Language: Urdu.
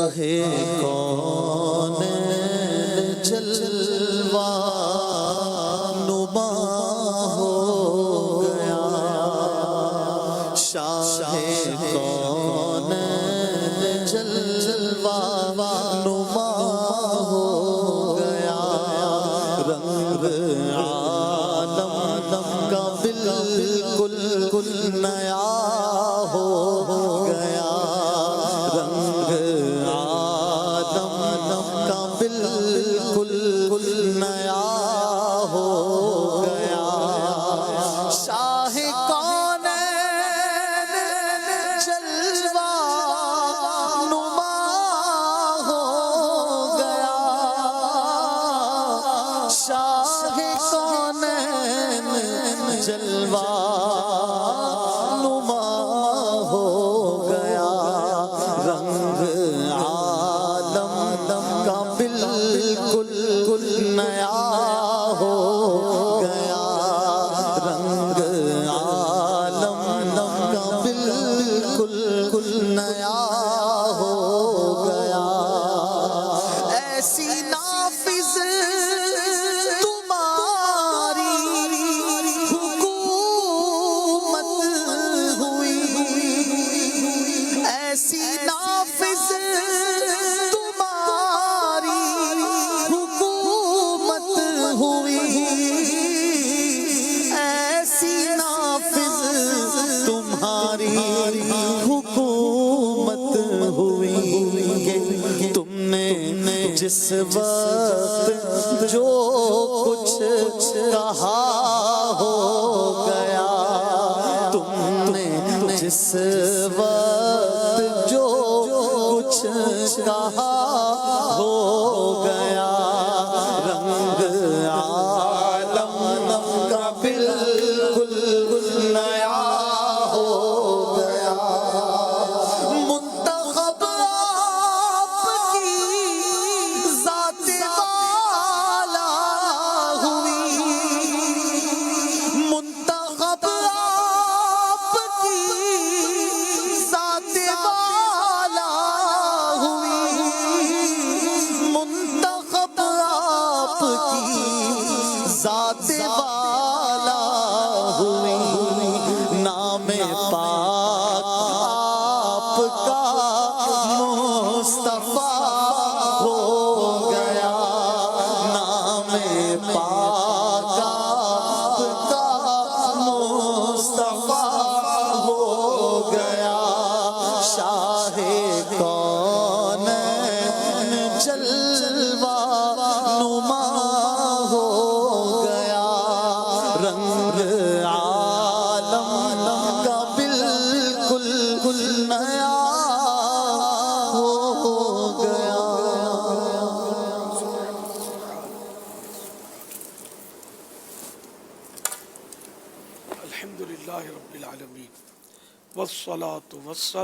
شاہ کون جلوہ نما ہو گیا، شاہ کون جلوہ نما ہو گیا، رنگ عالم کا بالکل نیا ہو گیا، رنگ عالم کا بالکل نیا ہو گیا، شاہ کونین جلوہ نما ہو گیا، شاہ کونین جلوہ نما ہو گیا، رنگ عالم کا بالکل نیا ہو گیا، رنگ عالم کا بالکل نیا ہو گیا، ایسی نافذ تمہاری حکومت ہوئی، ایسی نافذ تمہاری حکومت ہوئی، ایسی نافذ تمہاری حکومت ہوئی کہ تم نے جس وقت جو کچھ کہا ہو گیا، تم نے جس وقت جو کچھ کہا ہو گیا، رنگ عالم کا بالکل نیا ہو گیا، منتخب آپ کی ذات والا ہوئی، منتخب آپ کی ذات والا ہوئی، منتخب آپ کی ذات والا ہوئی، نام پاک آپ کا مصطفیٰ ہو گیا، نام پاک آپ کا مصطفیٰ ہو گیا، شاہ کونین جلوہ نما ہو گیا، رنگ عالم کا بالکل نیا ہو گیا۔ الحمدللہ رب العالمین والصلاة والسلام